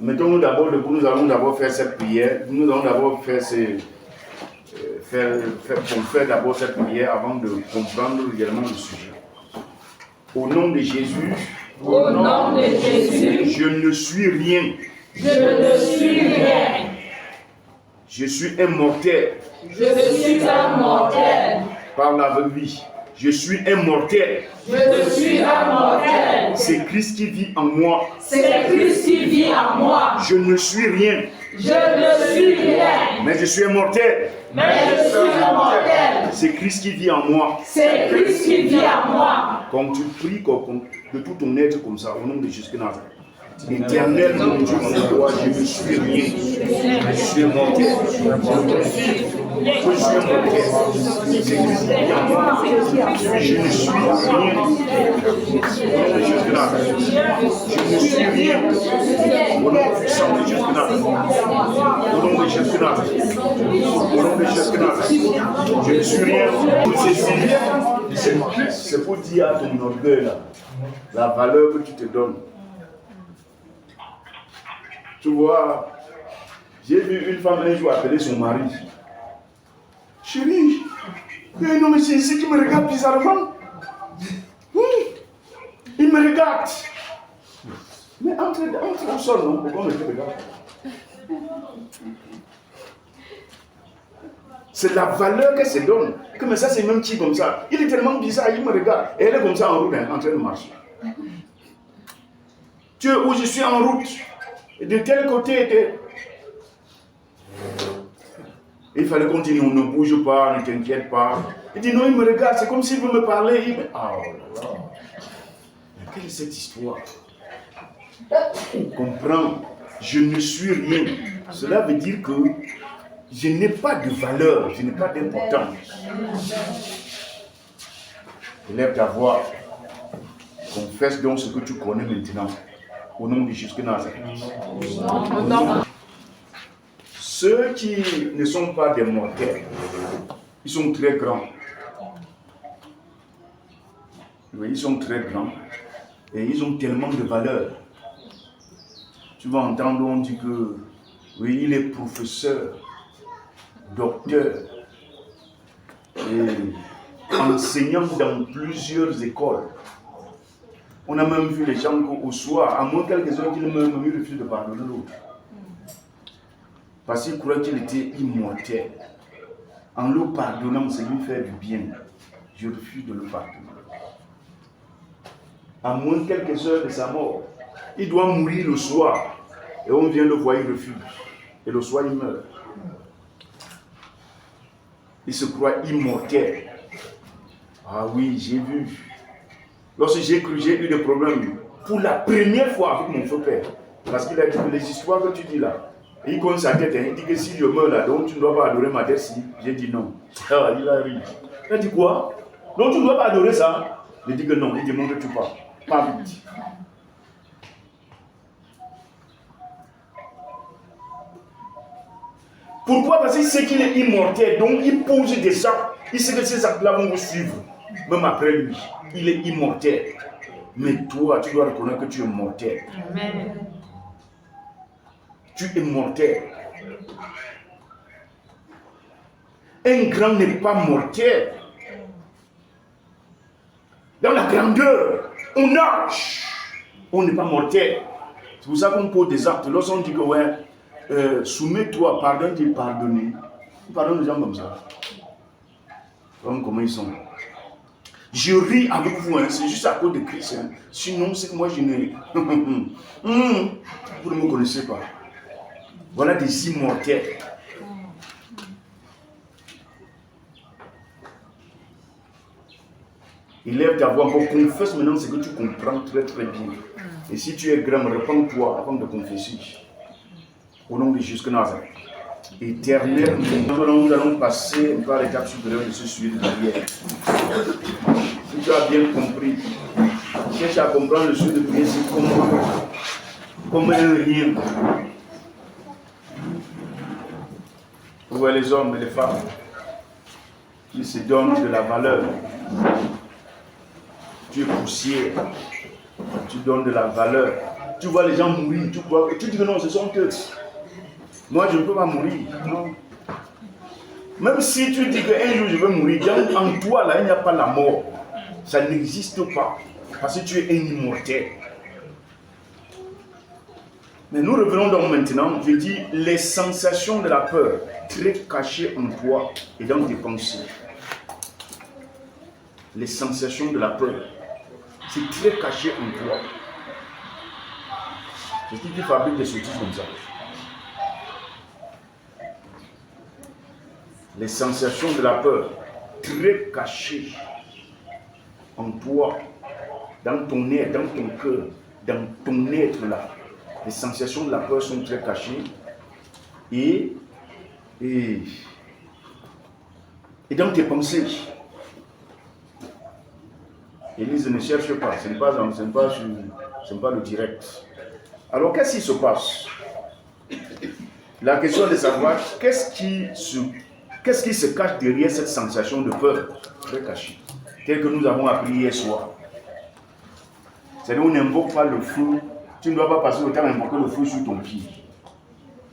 Mettons-nous d'abord debout, nous allons d'abord faire cette prière. Nous allons d'abord faire d'abord cette prière avant de comprendre réellement le sujet. Au nom de Jésus, je ne suis rien. Je suis un mortel. Par la vie. Je suis un mortel. C'est Christ qui vit en moi. Je ne suis rien. Mais je suis un mortel. C'est Christ qui vit en moi. Quand tu pries de tout ton être comme ça, au nom de Jésus Nazareth. Éternel mon Dieu, mon roi, je ne suis rien. Je suis un mortel. Je suis un mortel. Je ne suis rien. Je ne suis rien. Au nom puissant de Jésus Nazareth. Au nom de Jésus Nazareth. Au nom de Jésus Nazareth. Je ne suis rien. C'est pour dire à ton orgueil là, la valeur que tu te donnes. Tu vois, j'ai vu une femme un jour appeler son mari. Chérie, non mais c'est ici qui me regarde bizarrement. Il me regarde. Mais entre au sol, non? Pourquoi on me regarde? C'est la valeur qu'elle se donne. Que mais ça c'est même qui comme ça. Il est tellement bizarre, il me regarde. Et elle est comme ça en route, en train de marcher. Tu es où je suis en route. Et de quel côté il fallait continuer, on ne bouge pas, ne t'inquiète pas. Il dit non, il me regarde, c'est comme s'il veut me parler. Il me... Ah, oh là là. Mais quelle est cette histoire? On comprend, je ne suis rien. Cela veut dire que je n'ai pas de valeur, je n'ai pas d'importance. Élève ta voix, confesse donc ce que tu connais maintenant. Au nom de Jésus Nazareth. Ceux qui ne sont pas des mortels, ils sont très grands. Oui, ils sont très grands et ils ont tellement de valeur. Tu vas entendre, on dit que oui, il est professeur, docteur et enseignant dans plusieurs écoles. On a même vu les gens qu'au soir, à moins quelques heures, qu'ils refusent de pardonner l'autre. Parce qu'il croyait qu'il était immortel. En le pardonnant, c'est lui faire du bien. Je refuse de le pardonner. À moins quelques heures de sa mort, il doit mourir le soir. Et on vient le voir, il refuse. Et le soir, il meurt. Il se croit immortel. Ah oui, j'ai vu. Lorsque j'ai cru, j'ai eu des problèmes pour la première fois avec mon feu père. Parce qu'il a dit que les histoires que tu dis là, il compte sa tête, il dit que si je meurs là, donc tu ne dois pas adorer ma tête si. J'ai dit non. Ah, il a ri. Il a dit quoi? Donc tu ne dois pas adorer ça? Il dit que non, il dit montre-tu pas. Pas vite. Pourquoi? Parce qu'il sait qu'il est immortel, donc il pose des actes. Il sait que ces actes-là vont vous suivre, même après lui. Il est immortel. Mais toi, tu dois reconnaître que tu es mortel. Amen. Tu es mortel. Un grand n'est pas mortel. Dans la grandeur, on nage. On n'est pas mortel. C'est pour ça qu'on pose des actes. Lorsqu'on dit que ouais, soumets-toi, pardonne, tu es pardonné. On pardonne les gens comme ça. Comment ils sont. Je ris avec vous, hein. C'est juste à cause de Christ. Hein. Sinon, c'est que moi je ne... Vous ne me connaissez pas. Voilà des immortels. Élève ta voix, confesse maintenant ce que tu comprends très très bien. Et si tu es grand, répands-toi avant de confesser. Au nom de Jésus Nazareth. Éternel, nous allons passer par l'étape supérieure de ce sujet de prière. Si tu as bien compris, cherche à comprendre le sujet de prière, c'est comme un rien. Vous voyez les hommes et les femmes qui se donnent de la valeur. Tu es poussière, tu donnes de la valeur. tu vois les gens mourir, tu dis que non, ce sont eux. Moi, je ne peux pas mourir. Non. Même si tu dis qu'un jour je vais mourir, en toi, là, il n'y a pas la mort. Ça n'existe pas. Parce que tu es un immortel. Mais nous revenons donc maintenant, je dis, les sensations de la peur, très cachées en toi et dans tes pensées. Les sensations de la peur, c'est très caché en toi. C'est ce qui fabrique des sottises comme ça. Les sensations de la peur, très cachées en toi, dans ton être, dans ton cœur, dans ton être là. Les sensations de la peur sont très cachées et dans tes pensées. Élise, ne cherche pas, ce n'est pas le direct. Alors qu'est-ce qui se passe? La question est de savoir qu'est-ce qui se cache derrière cette sensation de peur très cachée, telle que nous avons appris hier soir. C'est-à-dire on n'invoque pas le feu, tu ne dois pas passer le temps à invoquer le feu sur ton pied.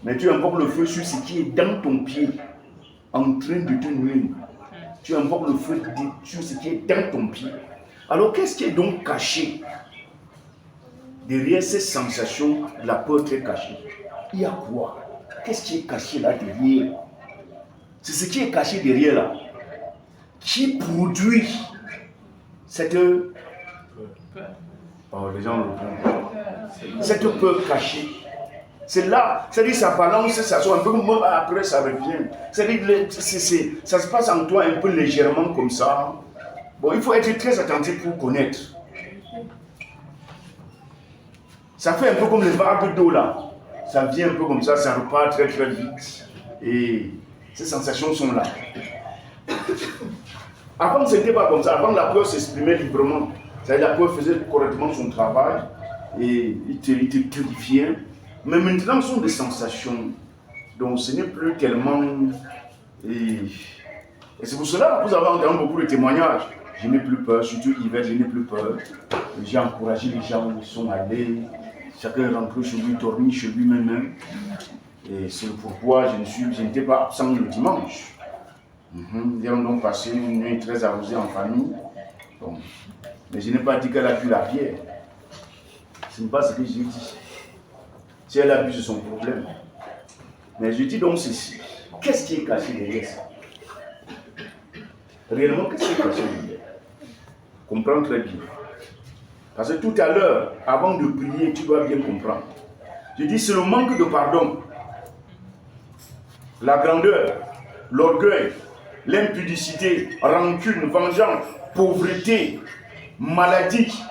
Mais tu invoques le feu sur ce qui est dans ton pied, en train de te nuire. Tu invoques le feu sur ce qui est dans ton pied. Alors qu'est-ce qui est donc caché derrière ces sensations, la peur très cachée? Il y a quoi? Qu'est-ce qui est caché là derrière? C'est ce qui est caché derrière là qui produit cette les gens le prennent. Cette peur cachée. C'est là, c'est-à-dire ça balance, ça soit un peu, après ça revient. C'est-à-dire ça se passe en toi un peu légèrement comme ça. Bon, il faut être très attentif pour connaître. Ça fait un peu comme les vagues d'eau là. Ça vient un peu comme ça repart très très vite. Et ces sensations sont là. Avant, ce n'était pas comme ça. Avant, la peur s'exprimait librement. C'est-à-dire la peur faisait correctement son travail et il te terrifiait. Mais maintenant, ce sont des sensations. Donc, ce n'est plus tellement... Et c'est pour cela que vous avez entendu beaucoup de témoignages. Je n'ai plus peur, surtout l'hiver, je n'ai plus peur. J'ai encouragé les gens, ils sont allés. Chacun est rentré chez lui, dormi chez lui-même. Et c'est pourquoi je n'étais pas absent le dimanche. Nous avons donc passé une nuit très arrosée en famille. Bon. Mais je n'ai pas dit qu'elle a bu la bière. Ce n'est pas ce que j'ai dit. Si elle a bu, c'est son problème. Mais je dis donc ceci. Qu'est-ce qui est caché derrière ça? Réellement, qu'est-ce qui est caché derrière? Comprends très bien. Parce que tout à l'heure, avant de prier, tu dois bien comprendre. Je dis, c'est le manque de pardon, la grandeur, l'orgueil, l'impudicité, rancune, vengeance, pauvreté, maladie,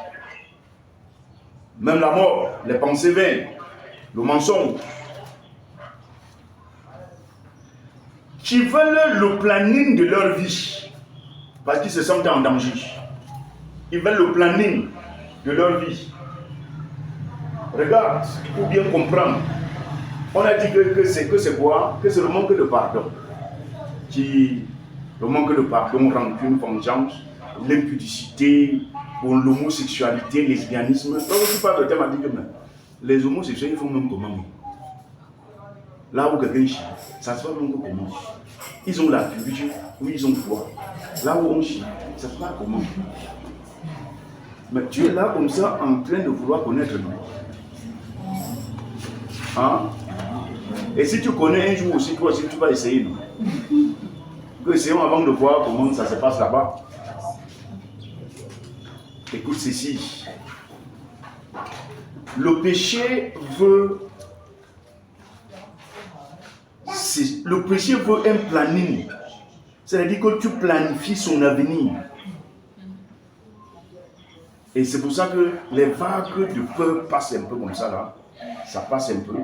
même la mort, les pensées vaines, le mensonge, qui veulent le planning de leur vie, parce qu'ils se sentent en danger. Ils veulent le planning de leur vie. Regarde, pour bien comprendre, on a dit que c'est quoi? Que c'est le manque de pardon. Le manque de pardon, rancune, vengeance, l'impudicité, l'homosexualité, le lesbianisme. Donc, je parle de thème à dire que les homosexuels, ils font même comment? Là où quelqu'un chie, ça se passe même comment? Ils ont la purité, oui, ils ont foi. Là où on chie, ça se passe comment? Mais tu es là comme ça en train de vouloir connaître lui. Hein? Et si tu connais un jour aussi, toi aussi tu vas essayer. Essayons avant de voir comment ça se passe là-bas. Écoute ceci. Le péché veut un planning. C'est-à-dire que tu planifies son avenir. Et c'est pour ça que les vagues de peur passent un peu comme ça là. Ça passe un peu.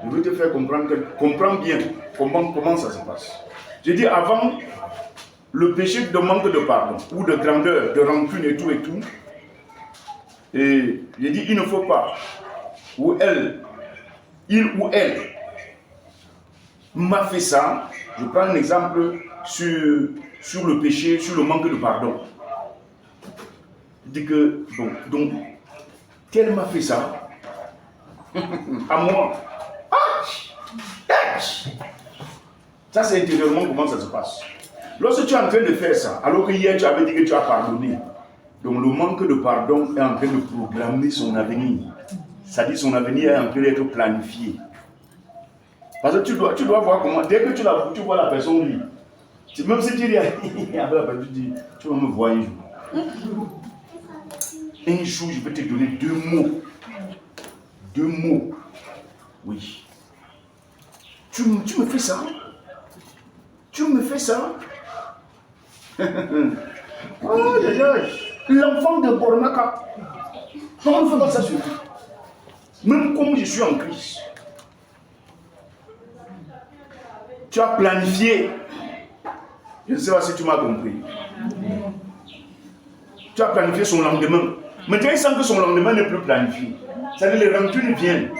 Je veux te faire comprendre comprends bien comment ça se passe. Je dis avant, le péché de manque de pardon, ou de grandeur, de rancune et tout. Et je dis il ne faut pas, il ou elle m'a fait ça. Je prends un exemple sur le péché, sur le manque de pardon. Je dis que, bon, donc, qu'elle m'a fait ça, À moi. Ça, c'est intérieurement comment ça se passe. Lorsque tu es en train de faire ça, alors que hier tu avais dit que tu as pardonné, donc le manque de pardon est en train de programmer son avenir. C'est-à-dire son avenir est en train d'être planifié. Parce que tu dois voir comment, dès que tu vois la personne lui, même si tu dis, tu vas me voir un jour. Un jour, je vais te donner 2 mots. 2 mots. Oui. Tu me fais ça? Tu me fais ça? Oh, l'enfant de Bornaka. Comment on ne fait pas ça sur lui? Même comme je suis en Christ. Tu as planifié. Je ne sais pas si tu m'as compris. Tu as planifié son lendemain. Maintenant, il sent que son lendemain n'est plus planifié. C'est-à-dire les rancunes viennent.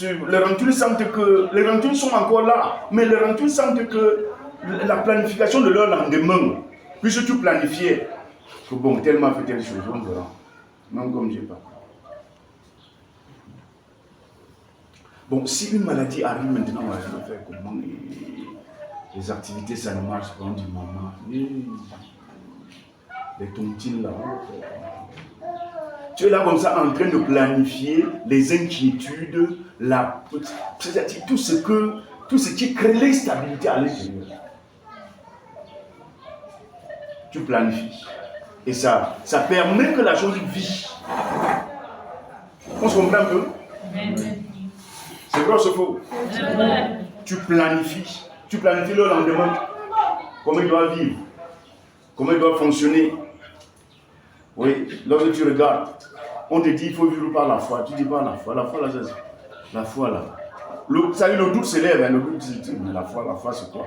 Les rancunes sentent que... Les rancunes sont encore là. Mais les rancunes sentent que la planification de leur lendemain, puisque tu planifiais, que bon, tellement fait telle chose, on verra. Non, comme je n'ai pas. Bon, si une maladie arrive maintenant, on va faire comment? Les activités, ça ne marche pas du moment. Les tontines là. Tu es là comme ça en train de planifier les inquiétudes, c'est-à-dire tout ce qui crée l'instabilité à l'intérieur. Tu planifies. Et ça permet que la chose vive. On se comprend un peu? C'est vrai ou c'est faux? Tu planifies. Tu planifies le lendemain. Comment il doit vivre. Comment il doit fonctionner. Oui, lorsque tu regardes, on te dit qu'il faut vivre par la foi. Tu dis pas la foi. La foi là, c'est la foi là. Le doute s'élève, hein, le doute, mais la foi c'est quoi?